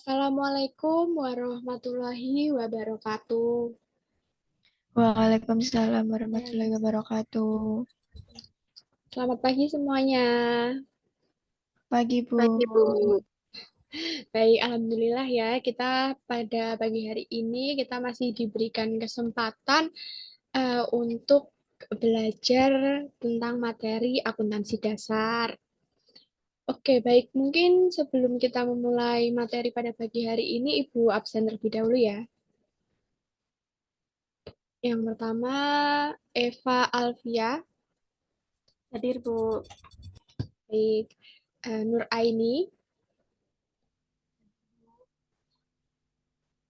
Assalamualaikum warahmatullahi wabarakatuh. Waalaikumsalam warahmatullahi wabarakatuh. Selamat pagi semuanya. Pagi, Bu. Pagi, Bu. Baik, alhamdulillah ya. Kita pada pagi hari ini kita masih diberikan kesempatan untuk belajar tentang materi akuntansi dasar. Oke, baik. Mungkin sebelum kita memulai materi pada pagi hari ini, Ibu absen terlebih dahulu ya. Yang pertama, Eva Alfia. Hadir, Bu. Baik. Nur Aini.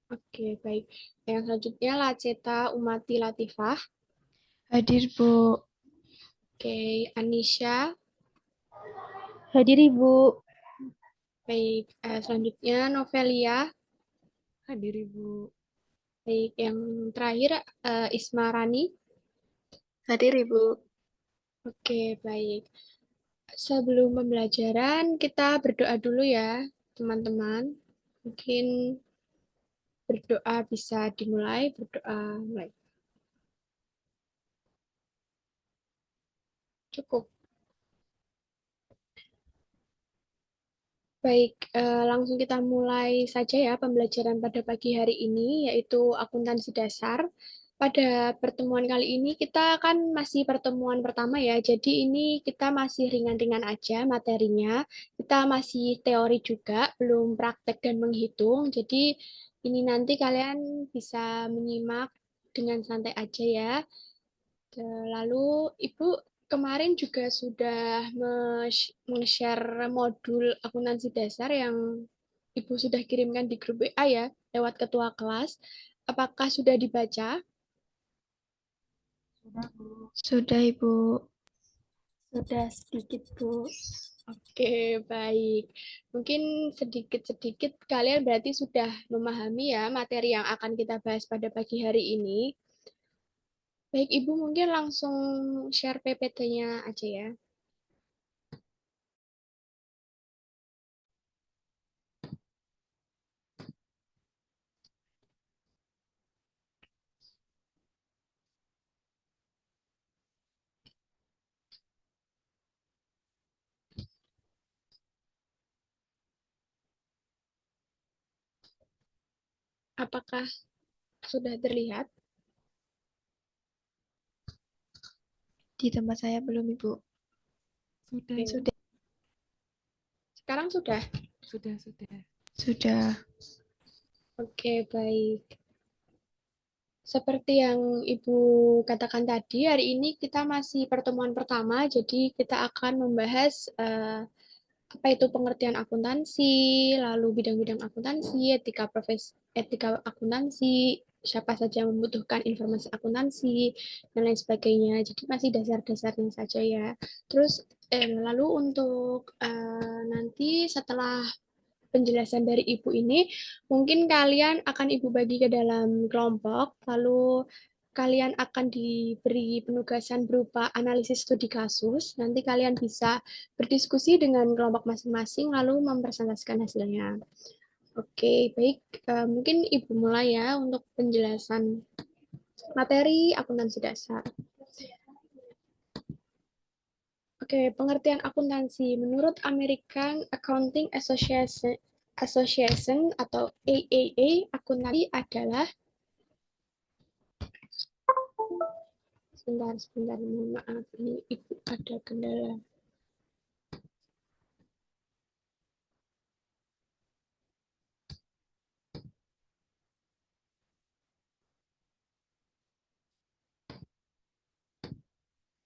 Oke, baik. Yang selanjutnya Laceta Umati Latifah. Hadir, Bu. Oke, Anisha. Hadir, Ibu. Baik, selanjutnya Novelia. Hadir, Ibu. Baik, yang terakhir Isma Rani. Hadir, Ibu. Oke, baik. Sebelum pembelajaran, kita berdoa dulu ya, teman-teman. Mungkin berdoa bisa dimulai, berdoa mulai. Cukup. Baik, langsung kita mulai saja ya pembelajaran pada pagi hari ini, yaitu akuntansi dasar. Pada pertemuan kali ini kita kan masih pertemuan pertama ya, jadi ini kita masih ringan-ringan aja materinya. Kita masih teori juga, belum praktek dan menghitung. Jadi ini nanti kalian bisa menyimak dengan santai aja ya. Lalu Ibu kemarin juga sudah share modul akuntansi dasar yang Ibu sudah kirimkan di grup WA ya, lewat ketua kelas. Apakah sudah dibaca? Sudah, Bu. Sudah, Ibu. Sudah sedikit, Bu. Oke, baik. Mungkin sedikit-sedikit kalian berarti sudah memahami ya materi yang akan kita bahas pada pagi hari ini. Baik, Ibu mungkin langsung share PPT-nya aja ya. Apakah sudah terlihat? Di tempat saya belum, Ibu. Sudah. Sudah. Sekarang sudah? Sudah. Oke, baik. Seperti yang Ibu katakan tadi, hari ini kita masih pertemuan pertama, jadi kita akan membahas apa itu pengertian akuntansi, lalu bidang-bidang akuntansi, etika akuntansi, siapa saja yang membutuhkan informasi akuntansi, dan lain sebagainya. Jadi masih dasar-dasarnya saja ya. Terus lalu untuk nanti setelah penjelasan dari Ibu ini, mungkin kalian akan Ibu bagi ke dalam kelompok, lalu kalian akan diberi penugasan berupa analisis studi kasus. Nanti kalian bisa berdiskusi dengan kelompok masing-masing, lalu mempresentasikan hasilnya. Oke, baik. Mungkin Ibu mulai ya untuk penjelasan materi akuntansi dasar. Oke, pengertian akuntansi. Menurut American Accounting Association atau AAA, akuntansi adalah sebentar, mohon maaf, ini Ibu ada kendala.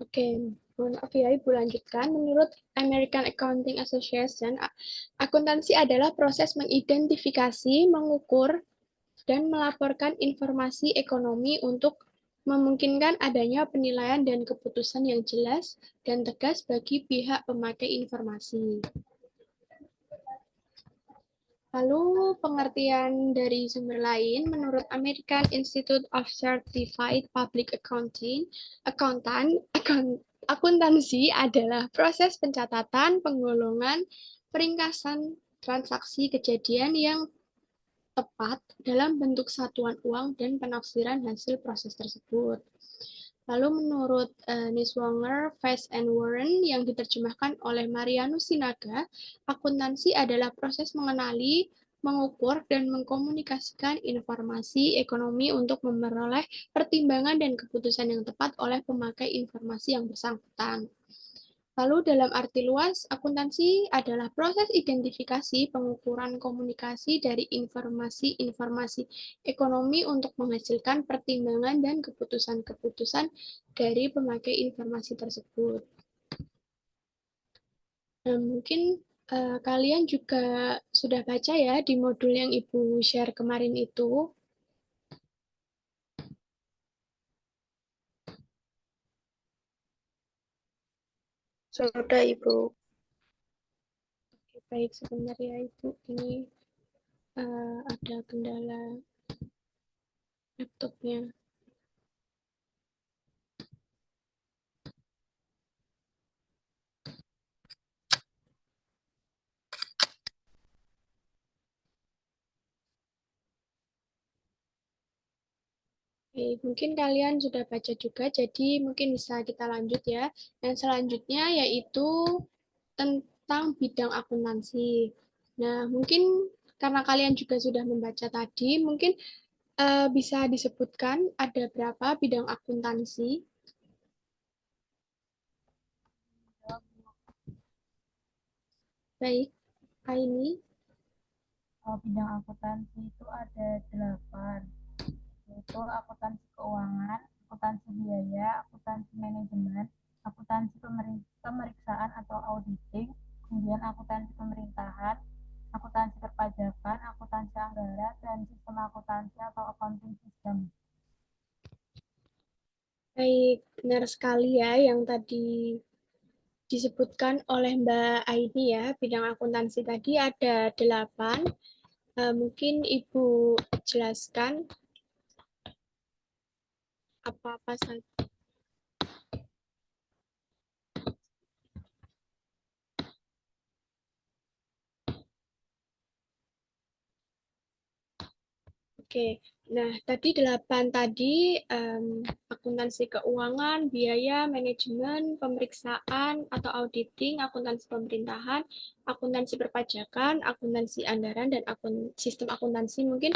Oke, mohon maaf ya Ibu lanjutkan. Menurut American Accounting Association, akuntansi adalah proses mengidentifikasi, mengukur, dan melaporkan informasi ekonomi untuk memungkinkan adanya penilaian dan keputusan yang jelas dan tegas bagi pihak pemakai informasi. Lalu pengertian dari sumber lain, menurut American Institute of Certified Public Akuntansi adalah proses pencatatan, penggolongan, peringkasan transaksi kejadian yang tepat dalam bentuk satuan uang dan penafsiran hasil proses tersebut. Lalu menurut Niswonger, Fest and Warren yang diterjemahkan oleh Marianus Sinaga, akuntansi adalah proses mengenali, mengukur, dan mengkomunikasikan informasi ekonomi untuk memperoleh pertimbangan dan keputusan yang tepat oleh pemakai informasi yang bersangkutan. Lalu dalam arti luas, akuntansi adalah proses identifikasi pengukuran komunikasi dari informasi-informasi ekonomi untuk menghasilkan pertimbangan dan keputusan-keputusan dari pemakai informasi tersebut. Nah, mungkin kalian juga sudah baca ya di modul yang Ibu share kemarin itu. Sudah, Ibu. Oke, baik, sebentar ya Ibu. Ini ada kendala laptopnya. Oke, mungkin kalian sudah baca juga, jadi mungkin bisa kita lanjut ya. Yang selanjutnya yaitu tentang bidang akuntansi. Nah, mungkin karena kalian juga sudah membaca tadi, mungkin bisa disebutkan ada berapa bidang akuntansi. Baik, Aini. Bidang akuntansi itu ada 8, yaitu akuntansi keuangan, akuntansi biaya, akuntansi manajemen, akuntansi pemeriksaan atau auditing, kemudian akuntansi pemerintahan, akuntansi perpajakan, akuntansi anggaran, dan sistem akuntansi atau accounting system. Baik, benar sekali ya yang tadi disebutkan oleh Mbak Aini ya, bidang akuntansi tadi ada 8. Mungkin Ibu jelaskan apa-apa saja. Oke, nah tadi 8 tadi akuntansi keuangan, biaya, manajemen, pemeriksaan atau auditing, akuntansi pemerintahan, akuntansi perpajakan, akuntansi anggaran, dan sistem akuntansi. Mungkin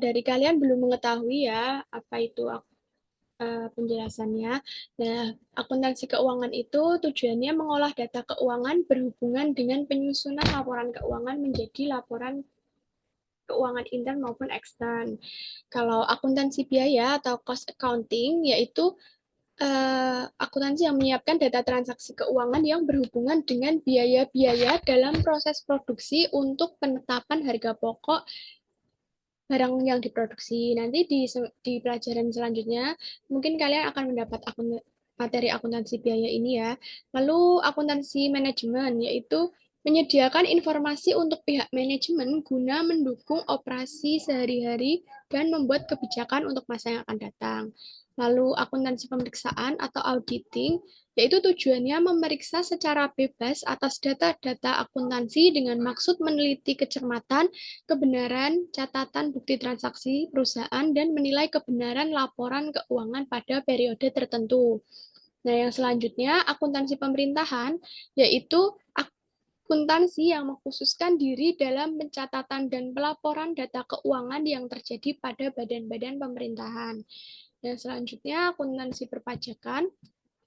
dari kalian belum mengetahui ya apa itu penjelasannya. Nah, akuntansi keuangan itu tujuannya mengolah data keuangan berhubungan dengan penyusunan laporan keuangan menjadi laporan keuangan intern maupun ekstern. Kalau akuntansi biaya atau cost accounting, yaitu akuntansi yang menyiapkan data transaksi keuangan yang berhubungan dengan biaya-biaya dalam proses produksi untuk penetapan harga pokok barang yang diproduksi. Nanti di pelajaran selanjutnya, mungkin kalian akan mendapat materi akuntansi biaya ini ya. Lalu akuntansi manajemen, yaitu menyediakan informasi untuk pihak manajemen guna mendukung operasi sehari-hari dan membuat kebijakan untuk masa yang akan datang. Lalu akuntansi pemeriksaan atau auditing, yaitu tujuannya memeriksa secara bebas atas data-data akuntansi dengan maksud meneliti kecermatan, kebenaran catatan bukti transaksi perusahaan, dan menilai kebenaran laporan keuangan pada periode tertentu. Nah, yang selanjutnya, akuntansi pemerintahan, yaitu akuntansi yang mengkhususkan diri dalam pencatatan dan pelaporan data keuangan yang terjadi pada badan-badan pemerintahan. Dan selanjutnya, akuntansi perpajakan.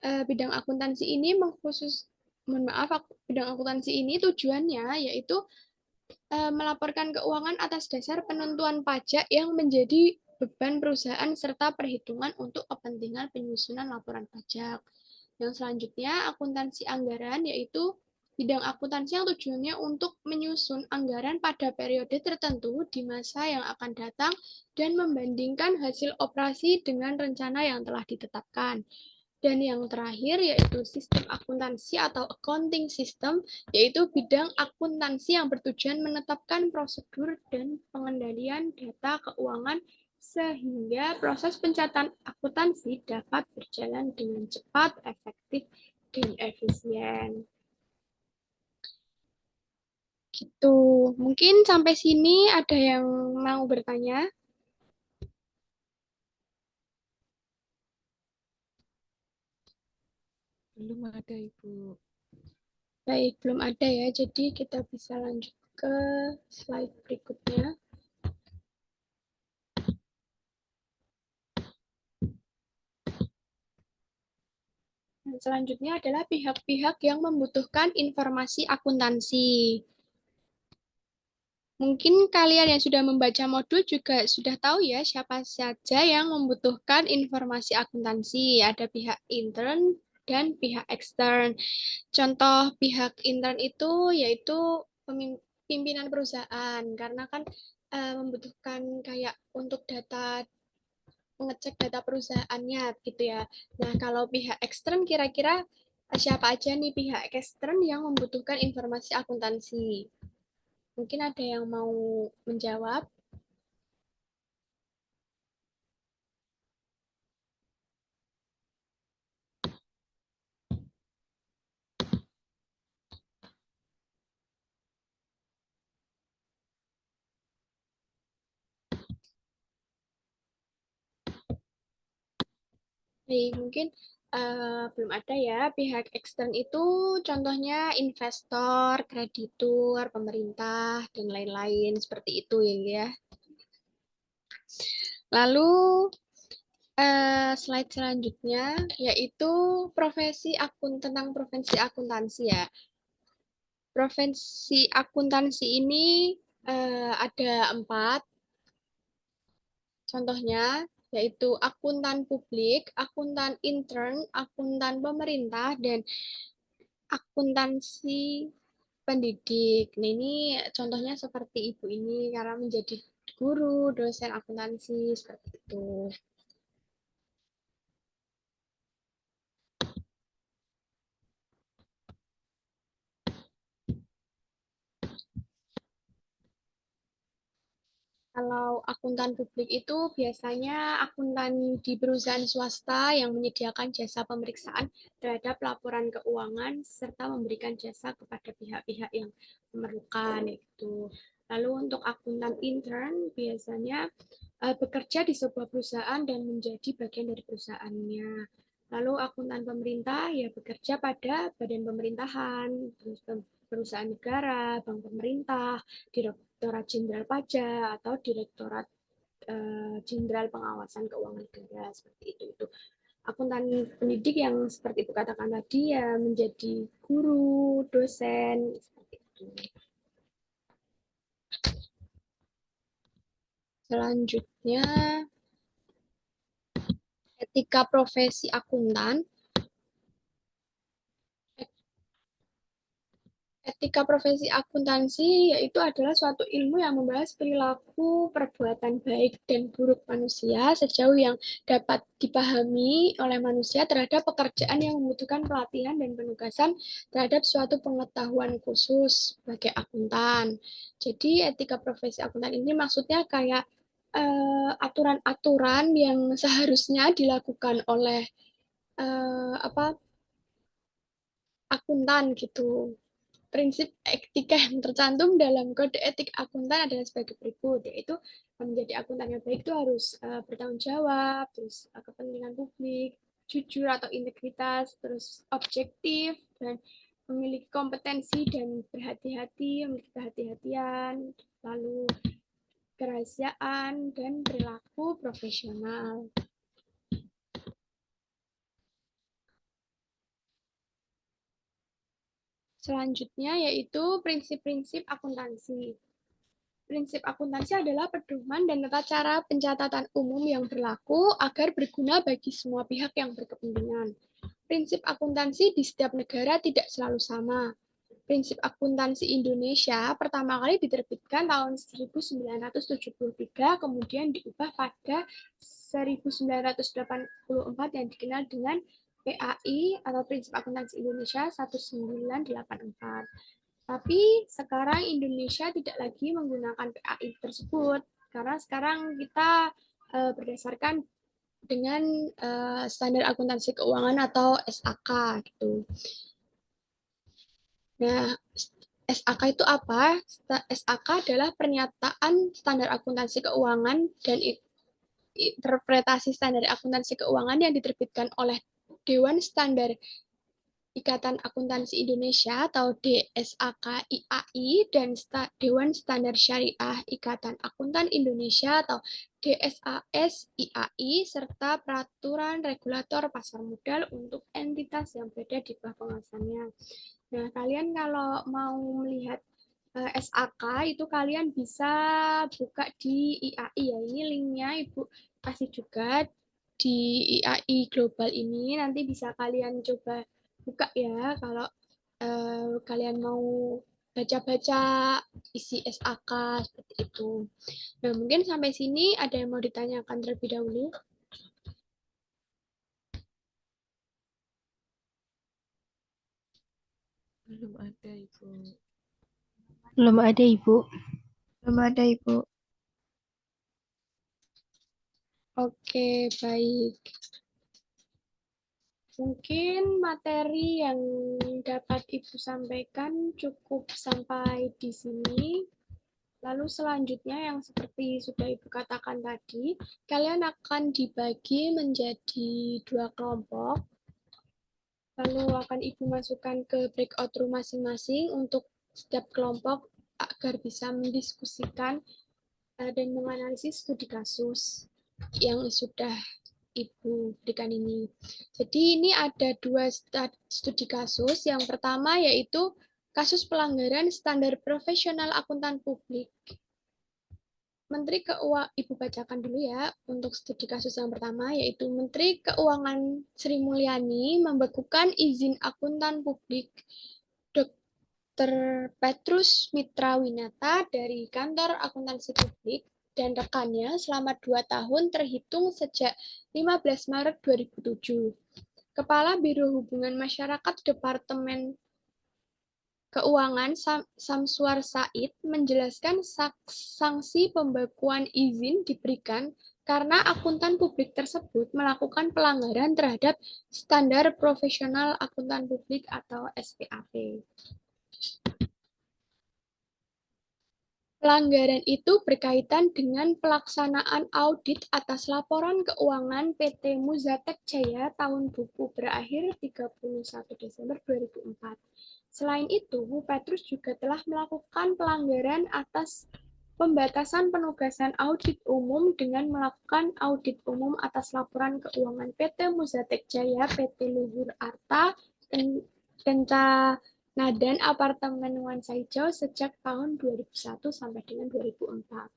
Bidang akuntansi ini bidang akuntansi ini tujuannya yaitu melaporkan keuangan atas dasar penentuan pajak yang menjadi beban perusahaan serta perhitungan untuk kepentingan penyusunan laporan pajak. Yang selanjutnya, akuntansi anggaran, yaitu bidang akuntansi yang tujuannya untuk menyusun anggaran pada periode tertentu di masa yang akan datang dan membandingkan hasil operasi dengan rencana yang telah ditetapkan. Dan yang terakhir yaitu sistem akuntansi atau accounting system, yaitu bidang akuntansi yang bertujuan menetapkan prosedur dan pengendalian data keuangan sehingga proses pencatatan akuntansi dapat berjalan dengan cepat, efektif, dan efisien. Gitu. Mungkin sampai sini ada yang mau bertanya? Belum ada, Ibu. Baik, belum ada ya. Jadi kita bisa lanjut ke slide berikutnya. Dan selanjutnya adalah pihak-pihak yang membutuhkan informasi akuntansi. Mungkin kalian yang sudah membaca modul juga sudah tahu ya siapa saja yang membutuhkan informasi akuntansi. Ada pihak intern dan pihak ekstern. Contoh pihak intern itu yaitu pimpinan perusahaan karena kan membutuhkan kayak untuk data mengecek data perusahaannya gitu ya. Nah, kalau pihak ekstern kira-kira siapa aja nih pihak ekstern yang membutuhkan informasi akuntansi? Mungkin ada yang mau menjawab? Mungkin belum ada ya. Pihak ekstern itu contohnya investor, kreditur, pemerintah, dan lain-lain seperti itu ya. Lalu slide selanjutnya yaitu tentang profesi akuntansi ya. Profesi akuntansi ini ada 4. Contohnya yaitu akuntan publik, akuntan intern, akuntan pemerintah, dan akuntansi pendidik. Nah, ini contohnya seperti ibu ini karena menjadi guru, dosen akuntansi seperti itu. Kalau akuntan publik itu biasanya akuntan di perusahaan swasta yang menyediakan jasa pemeriksaan terhadap laporan keuangan serta memberikan jasa kepada pihak-pihak yang memerlukan itu. Lalu untuk akuntan intern biasanya bekerja di sebuah perusahaan dan menjadi bagian dari perusahaannya. Lalu akuntan pemerintah ya bekerja pada badan pemerintahan, perusahaan negara, bank pemerintah, Direktorat Jenderal Pajak atau Direktorat Jenderal Pengawasan Keuangan Negara seperti itu. Akuntan pendidik yang seperti itu katakan tadi ya menjadi guru, dosen seperti itu. Selanjutnya etika profesi akuntan. Etika profesi akuntansi yaitu adalah suatu ilmu yang membahas perilaku, perbuatan baik dan buruk manusia sejauh yang dapat dipahami oleh manusia terhadap pekerjaan yang membutuhkan pelatihan dan penugasan terhadap suatu pengetahuan khusus sebagai akuntan. Jadi etika profesi akuntan ini maksudnya kayak aturan-aturan yang seharusnya dilakukan oleh akuntan gitu. Prinsip etika yang tercantum dalam kode etik akuntan adalah sebagai berikut, yaitu menjadi akuntan yang baik itu harus bertanggung jawab, terus kepentingan publik, jujur atau integritas, terus objektif, dan memiliki kompetensi dan berhati-hati, memiliki kehati-hatian, lalu kerahasiaan, dan perilaku profesional. Selanjutnya yaitu prinsip-prinsip akuntansi. Prinsip akuntansi adalah pedoman dan tata cara pencatatan umum yang berlaku agar berguna bagi semua pihak yang berkepentingan. Prinsip akuntansi di setiap negara tidak selalu sama. Prinsip akuntansi Indonesia pertama kali diterbitkan tahun 1973, kemudian diubah pada 1984 yang dikenal dengan PAI atau Prinsip Akuntansi Indonesia 1984. Tapi sekarang Indonesia tidak lagi menggunakan PAI tersebut karena sekarang kita berdasarkan dengan standar akuntansi keuangan atau SAK gitu. Nah, SAK itu apa? SAK adalah pernyataan standar akuntansi keuangan dan interpretasi standar akuntansi keuangan yang diterbitkan oleh Dewan Standar Ikatan Akuntansi Indonesia atau DSAK IAI dan Dewan Standar Syariah Ikatan Akuntan Indonesia atau DSAS IAI serta peraturan regulator pasar modal untuk entitas yang beda di bawah pengawasannya. Nah, kalian kalau mau melihat SAK itu kalian bisa buka di IAI ya. Ini linknya Ibu kasih juga di IAI Global ini. Nanti bisa kalian coba buka ya kalau kalian mau baca-baca isi SAK seperti itu. Nah, mungkin sampai sini ada yang mau ditanyakan terlebih dahulu. Belum ada, Ibu. Belum ada, Ibu. Belum ada, Ibu. Oke, baik. Mungkin materi yang dapat Ibu sampaikan cukup sampai di sini. Lalu selanjutnya yang seperti sudah Ibu katakan tadi, kalian akan dibagi menjadi 2 kelompok. Lalu akan Ibu masukkan ke breakout room masing-masing untuk setiap kelompok agar bisa mendiskusikan dan menganalisis studi kasus yang sudah Ibu berikan ini. Jadi ini ada 2 studi kasus. Yang pertama yaitu kasus pelanggaran standar profesional akuntan publik. Menteri Keuangan, Ibu bacakan dulu ya untuk studi kasus yang pertama, yaitu Menteri Keuangan Sri Mulyani membekukan izin akuntan publik Dr. Petrus Mitra Winata dari kantor akuntansi publik dan rekannya selama 2 tahun terhitung sejak 15 Maret 2007. Kepala Biro Hubungan Masyarakat Departemen Keuangan Samsuar Said menjelaskan sanksi pembekuan izin diberikan karena akuntan publik tersebut melakukan pelanggaran terhadap standar profesional akuntan publik atau SPAP. Pelanggaran itu berkaitan dengan pelaksanaan audit atas laporan keuangan PT Muzatek Jaya tahun buku berakhir 31 Desember 2004. Selain itu, Bu Petrus juga telah melakukan pelanggaran atas pembatasan penugasan audit umum dengan melakukan audit umum atas laporan keuangan PT Muzatek Jaya, PT Luhur Arta, Nadan Apartemen Nuansa Hijau sejak tahun 2001 sampai dengan 2004.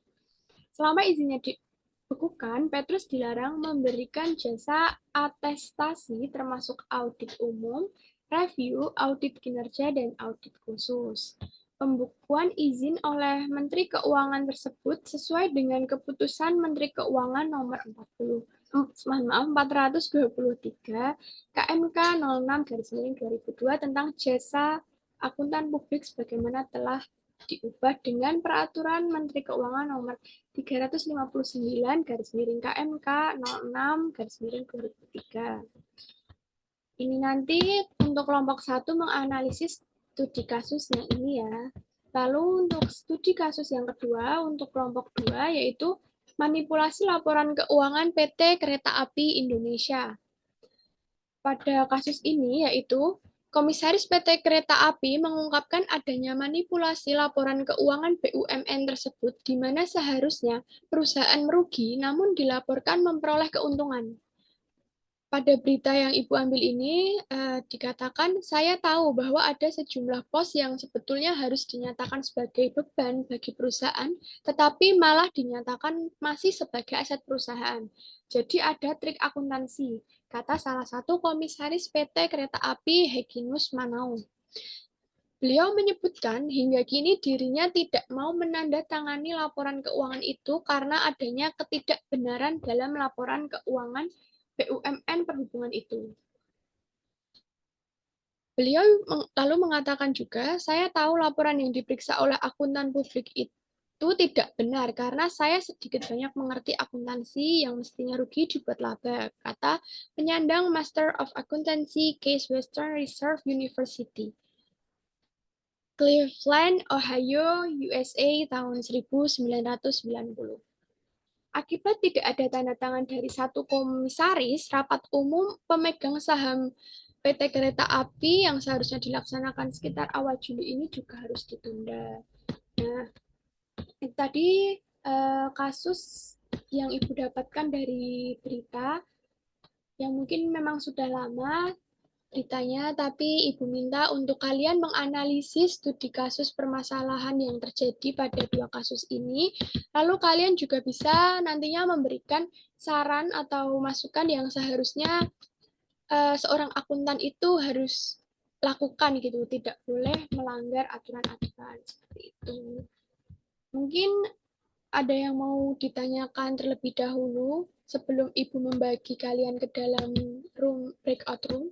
Selama izinnya dibekukan, Petrus dilarang memberikan jasa atestasi termasuk audit umum, review, audit kinerja, dan audit khusus. Pembekuan izin oleh Menteri Keuangan tersebut sesuai dengan keputusan Menteri Keuangan nomor 423 KMK 06/2002 tentang jasa akuntan publik sebagaimana telah diubah dengan peraturan Menteri Keuangan nomor 359/KMK 06/2003. Ini nanti untuk kelompok 1 menganalisis studi kasus yang ini ya. Lalu untuk studi kasus yang kedua, untuk kelompok 2, yaitu manipulasi laporan keuangan PT Kereta Api Indonesia. Pada kasus ini yaitu Komisaris PT Kereta Api mengungkapkan adanya manipulasi laporan keuangan BUMN tersebut di mana seharusnya perusahaan merugi namun dilaporkan memperoleh keuntungan. Pada berita yang Ibu ambil ini dikatakan, saya tahu bahwa ada sejumlah pos yang sebetulnya harus dinyatakan sebagai beban bagi perusahaan, tetapi malah dinyatakan masih sebagai aset perusahaan. Jadi ada trik akuntansi, kata salah satu komisaris PT Kereta Api Heginus Manau. Beliau menyebutkan hingga kini dirinya tidak mau menandatangani laporan keuangan itu karena adanya ketidakbenaran dalam laporan keuangan BUMN perhubungan itu. Beliau lalu mengatakan juga, saya tahu laporan yang diperiksa oleh akuntan publik itu tidak benar karena saya sedikit banyak mengerti akuntansi yang mestinya rugi dibuat laba, kata penyandang Master of Accountancy Case Western Reserve University. Cleveland, Ohio, USA tahun 1990. Akibat tidak ada tanda tangan dari satu komisaris, rapat umum pemegang saham PT Kereta Api yang seharusnya dilaksanakan sekitar awal Juli ini juga harus ditunda. Nah, itu tadi kasus yang Ibu dapatkan dari berita yang mungkin memang sudah lama beritanya, tapi Ibu minta untuk kalian menganalisis studi kasus permasalahan yang terjadi pada dua kasus ini. Lalu kalian juga bisa nantinya memberikan saran atau masukan yang seharusnya seorang akuntan itu harus lakukan gitu, tidak boleh melanggar aturan-aturan seperti itu. Mungkin ada yang mau ditanyakan terlebih dahulu sebelum Ibu membagi kalian ke dalam breakout room?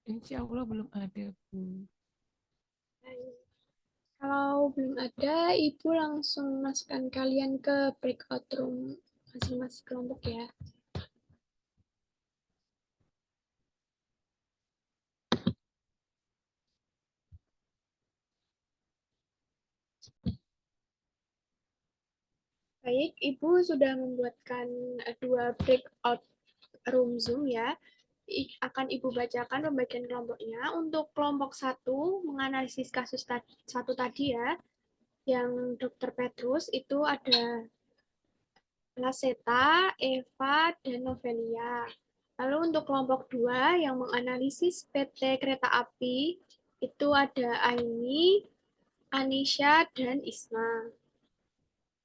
Insya Allah belum ada, Bu. Kalau belum ada, Ibu langsung masukkan kalian ke breakout room masing-masing kelompok ya. Baik, Ibu sudah membuatkan dua breakout room Zoom ya. Akan Ibu bacakan pembagian kelompoknya. Untuk kelompok 1, menganalisis kasus satu tadi ya, yang Dr. Petrus, itu ada Laseta, Eva, dan Novelia. Lalu untuk kelompok 2 yang menganalisis PT Kereta Api, itu ada Aini, Anisha, dan Isma.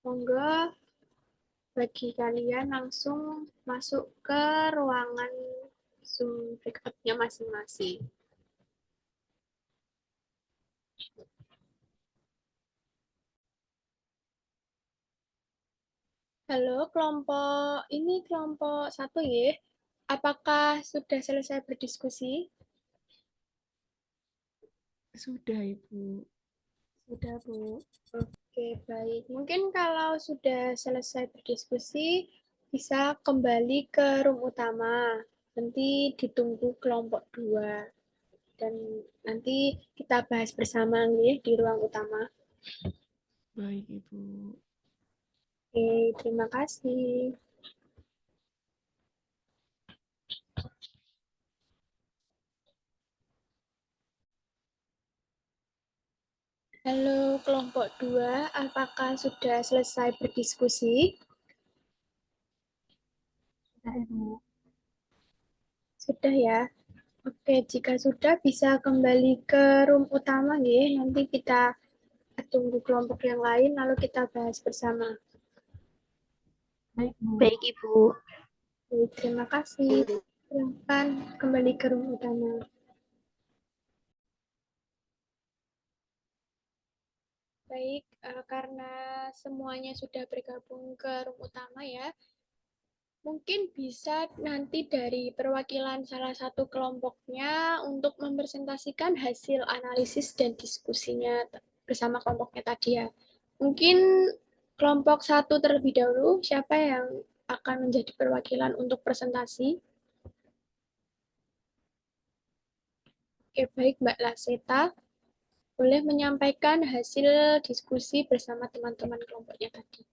Monggo bagi kalian langsung masuk ke ruangan Zoom breakout-nya masing-masing. Halo, kelompok 1 ya. Apakah sudah selesai berdiskusi? Sudah, Ibu. Sudah, Bu. Oke, baik. Mungkin kalau sudah selesai berdiskusi, bisa kembali ke room utama. Nanti ditunggu kelompok 2. Dan nanti kita bahas bersama nih di ruang utama. Baik, Ibu. Oke, terima kasih. Halo kelompok 2, apakah sudah selesai berdiskusi? Sudah, Ibu. Sudah ya. Oke, jika sudah bisa kembali ke room utama ya. Nanti kita tunggu kelompok yang lain lalu kita bahas bersama. Baik, Bu. Baik, Ibu. Baik, terima kasih. Silakan kembali ke room utama. Baik, karena semuanya sudah bergabung ke room utama ya, mungkin bisa nanti dari perwakilan salah satu kelompoknya untuk mempresentasikan hasil analisis dan diskusinya bersama kelompoknya tadi ya. Mungkin kelompok 1 terlebih dahulu, siapa yang akan menjadi perwakilan untuk presentasi? Oke, baik Mbak Laseta. Boleh menyampaikan hasil diskusi bersama teman-teman kelompoknya tadi.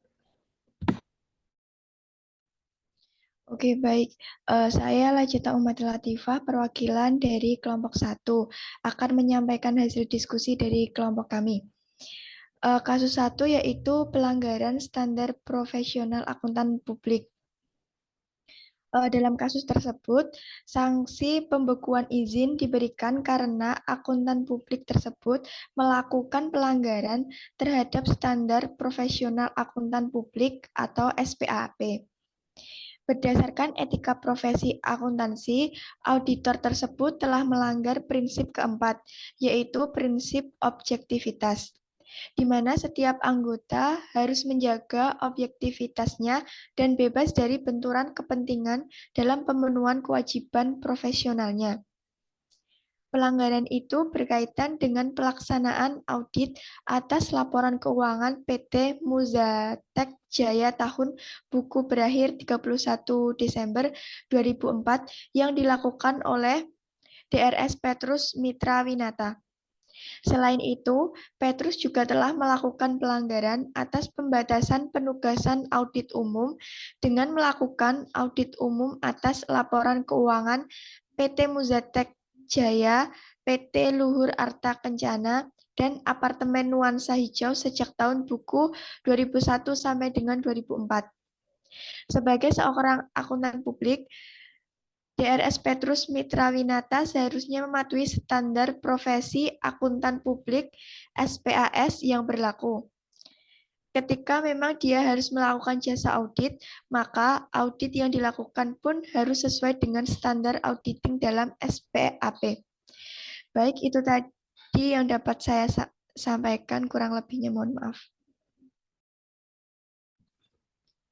Oke, baik. Saya Lajeta Umat Latifah, perwakilan dari kelompok 1, akan menyampaikan hasil diskusi dari kelompok kami. Kasus 1 yaitu pelanggaran standar profesional akuntan publik. Dalam kasus tersebut, sanksi pembekuan izin diberikan karena akuntan publik tersebut melakukan pelanggaran terhadap standar profesional akuntan publik atau SPAP. Berdasarkan etika profesi akuntansi, auditor tersebut telah melanggar prinsip keempat, yaitu prinsip objektivitas, di mana setiap anggota harus menjaga objektivitasnya dan bebas dari benturan kepentingan dalam pemenuhan kewajiban profesionalnya. Pelanggaran itu berkaitan dengan pelaksanaan audit atas laporan keuangan PT Muzatek Jaya tahun buku berakhir 31 Desember 2004 yang dilakukan oleh DRS Petrus Mitra Winata. Selain itu, Petrus juga telah melakukan pelanggaran atas pembatasan penugasan audit umum dengan melakukan audit umum atas laporan keuangan PT Muzatek Jaya, PT Luhur Arta Kencana, dan Apartemen Nuansa Hijau sejak tahun buku 2001 sampai dengan 2004. Sebagai seorang akuntan publik, DRS Petrus Mitra Winata seharusnya mematuhi standar profesi akuntan publik SPAS yang berlaku. Ketika memang dia harus melakukan jasa audit, maka audit yang dilakukan pun harus sesuai dengan standar auditing dalam SPAP. Baik, itu tadi yang dapat saya sampaikan, kurang lebihnya mohon maaf.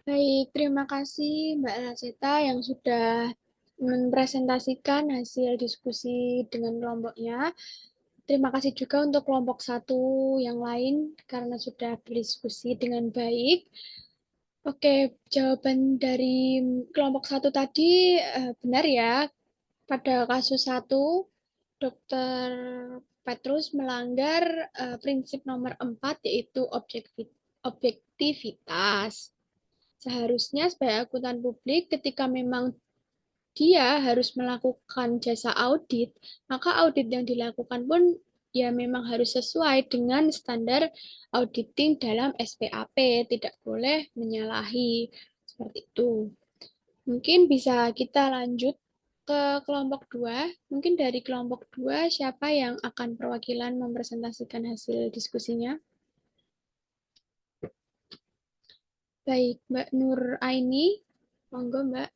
Baik, terima kasih Mbak Raseta yang sudah mempresentasikan hasil diskusi dengan kelompoknya. Terima kasih juga untuk kelompok 1 yang lain karena sudah berdiskusi dengan baik. Oke, jawaban dari kelompok 1 tadi benar ya. Pada kasus 1, Dr. Petrus melanggar prinsip nomor 4 yaitu objektivitas. Seharusnya sebagai akuntan publik ketika memang dia harus melakukan jasa audit, maka audit yang dilakukan pun ya memang harus sesuai dengan standar auditing dalam SPAP, tidak boleh menyalahi seperti itu. Mungkin bisa kita lanjut ke kelompok 2. Mungkin dari kelompok 2 siapa yang akan perwakilan mempresentasikan hasil diskusinya? Baik, Mbak Nur Aini, monggo Mbak.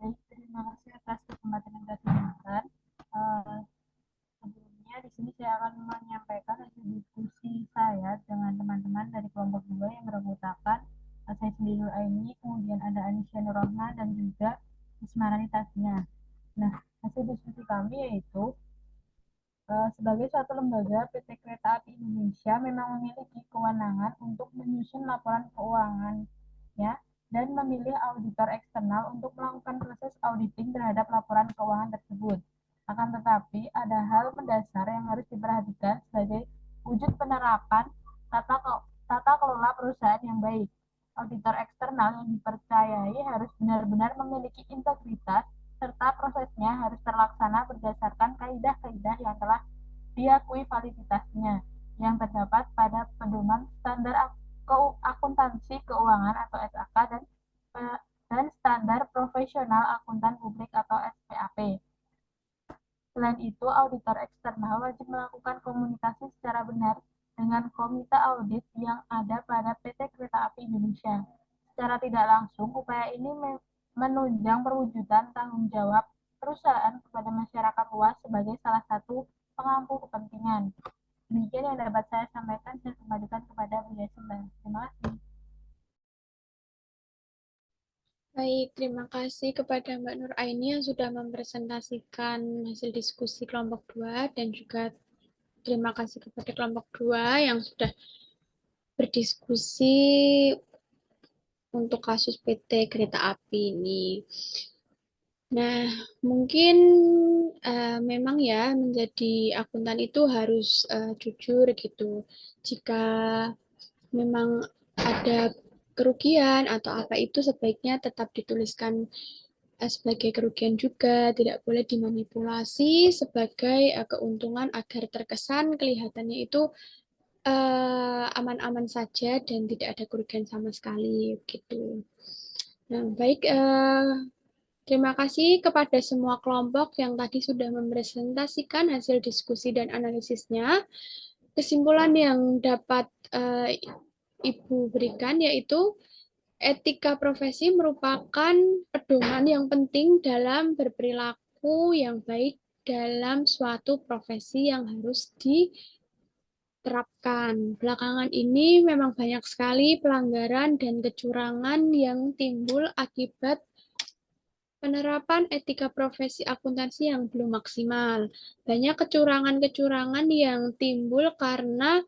Baik, terima kasih atas kesempatan yang sudah diberikan. Sebelumnya di sini saya akan menyampaikan hasil diskusi saya dengan teman-teman dari kelompok 2 yang beranggotakan saya sendiri Aini, kemudian ada Anisya Nurrohman dan juga Ismarani Tasnya. Nah, hasil diskusi kami yaitu sebagai suatu lembaga, PT Kereta Api Indonesia memang memiliki kewenangan untuk menyusun laporan keuangan, ya, dan memilih auditor eksternal untuk melakukan proses auditing terhadap laporan keuangan tersebut. Akan tetapi, ada hal mendasar yang harus diperhatikan sebagai wujud penerapan tata kelola perusahaan yang baik. Auditor eksternal yang dipercayai harus benar-benar memiliki integritas serta prosesnya harus terlaksana berdasarkan kaidah-kaidah yang telah diakui validitasnya yang terdapat pada pedoman standar akuntansi keuangan atau SAK dan standar profesional akuntan publik atau SPAP. Selain itu, auditor eksternal wajib melakukan komunikasi secara benar dengan komite audit yang ada pada PT Kereta Api Indonesia. Secara tidak langsung, upaya ini menunjang perwujudan tanggung jawab perusahaan kepada masyarakat luas sebagai salah satu pengampu kepentingan. Demikian yang dapat saya sampaikan, saya kembalikan kepada Bu Yasinda. Terima kasih. Baik, terima kasih kepada Mbak Nur Aini yang sudah mempresentasikan hasil diskusi kelompok 2 dan juga terima kasih kepada kelompok 2 yang sudah berdiskusi untuk kasus PT Kereta Api ini. Nah, mungkin memang ya menjadi akuntan itu harus jujur gitu. Jika memang ada kerugian atau apa itu sebaiknya tetap dituliskan sebagai kerugian juga, tidak boleh dimanipulasi sebagai keuntungan agar terkesan kelihatannya itu aman-aman saja dan tidak ada kerugian sama sekali gitu. Nah, baik, terima kasih kepada semua kelompok yang tadi sudah mempresentasikan hasil diskusi dan analisisnya. Kesimpulan yang dapat Ibu berikan yaitu etika profesi merupakan pedoman yang penting dalam berperilaku yang baik dalam suatu profesi yang harus diterapkan. Belakangan ini memang banyak sekali pelanggaran dan kecurangan yang timbul akibat penerapan etika profesi akuntansi yang belum maksimal. Banyak kecurangan-kecurangan yang timbul karena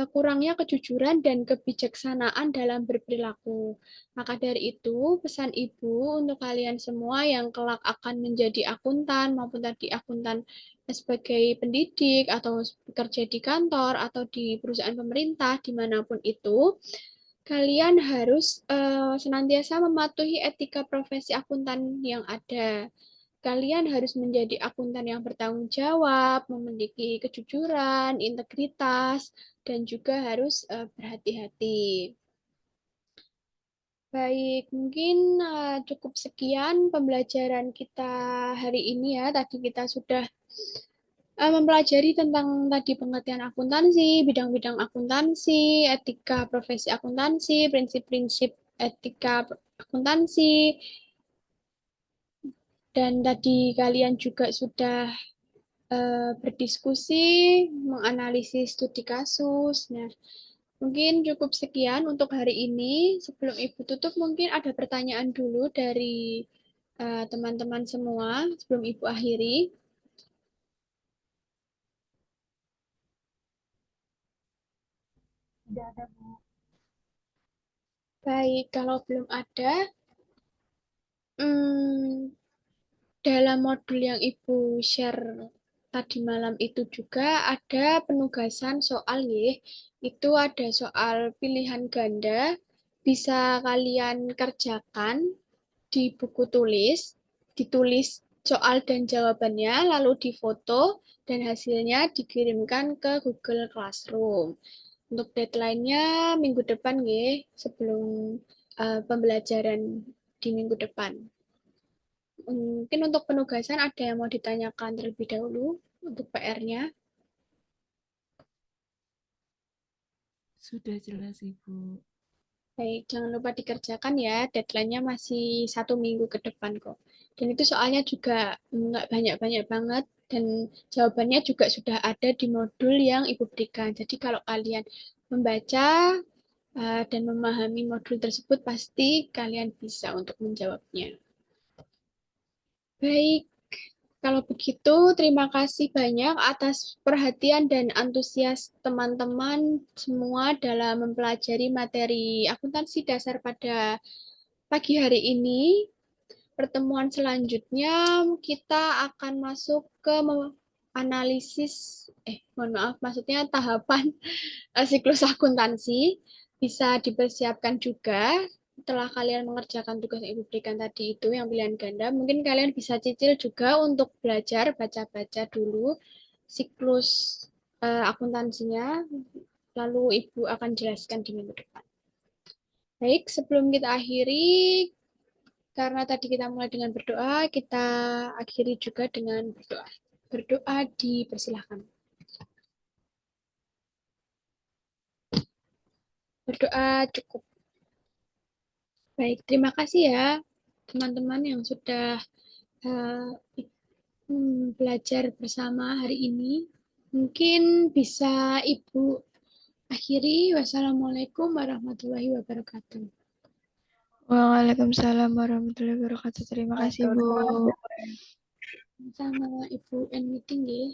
kurangnya kejujuran dan kebijaksanaan dalam berperilaku. Maka dari itu, pesan Ibu untuk kalian semua yang kelak akan menjadi akuntan maupun tadi akuntan sebagai pendidik atau bekerja di kantor atau di perusahaan pemerintah dimanapun itu, kalian harus senantiasa mematuhi etika profesi akuntan yang ada. Kalian harus menjadi akuntan yang bertanggung jawab, memiliki kejujuran, integritas, dan juga harus berhati-hati. Baik, mungkin cukup sekian pembelajaran kita hari ini ya. Tadi kita sudah mempelajari tentang tadi pengertian akuntansi, bidang-bidang akuntansi, etika profesi akuntansi, prinsip-prinsip etika akuntansi, dan tadi kalian juga sudah berdiskusi, menganalisis studi kasus. Nah, mungkin cukup sekian untuk hari ini. Sebelum Ibu tutup, mungkin ada pertanyaan dulu dari teman-teman semua sebelum Ibu akhiri. Tidak ada, Bu. Baik, kalau belum ada, dalam modul yang Ibu share tadi malam itu juga ada penugasan soal ya. Itu ada soal pilihan ganda, bisa kalian kerjakan di buku tulis, ditulis soal dan jawabannya, lalu difoto, dan hasilnya dikirimkan ke Google Classroom. Untuk deadline-nya minggu depan ya, sebelum pembelajaran di minggu depan. Mungkin untuk penugasan ada yang mau ditanyakan terlebih dahulu untuk PR-nya. Sudah jelas, Ibu. Baik, jangan lupa dikerjakan ya. Deadline-nya masih 1 minggu ke depan kok. Dan itu soalnya juga nggak banyak-banyak banget. Dan jawabannya juga sudah ada di modul yang Ibu berikan. Jadi kalau kalian membaca dan memahami modul tersebut, pasti kalian bisa untuk menjawabnya. Baik, kalau begitu, terima kasih banyak atas perhatian dan antusias teman-teman semua dalam mempelajari materi akuntansi dasar pada pagi hari ini. Pertemuan selanjutnya kita akan masuk ke analisis, mohon maaf, maksudnya tahapan siklus akuntansi. Bisa dipersiapkan juga setelah kalian mengerjakan tugas yang Ibu berikan tadi itu yang pilihan ganda, mungkin kalian bisa cicil juga untuk belajar baca-baca dulu siklus akuntansinya, lalu Ibu akan jelaskan di minggu depan. Baik, sebelum kita akhiri, karena tadi kita mulai dengan berdoa, kita akhiri juga dengan berdoa. Berdoa dipersilahkan. Berdoa cukup. Baik, terima kasih ya teman-teman yang sudah belajar bersama hari ini. Mungkin bisa Ibu akhiri. Wassalamualaikum warahmatullahi wabarakatuh. Waalaikumsalam warahmatullahi wabarakatuh. Terima kasih, Bu. Sama Ibu end meeting ya.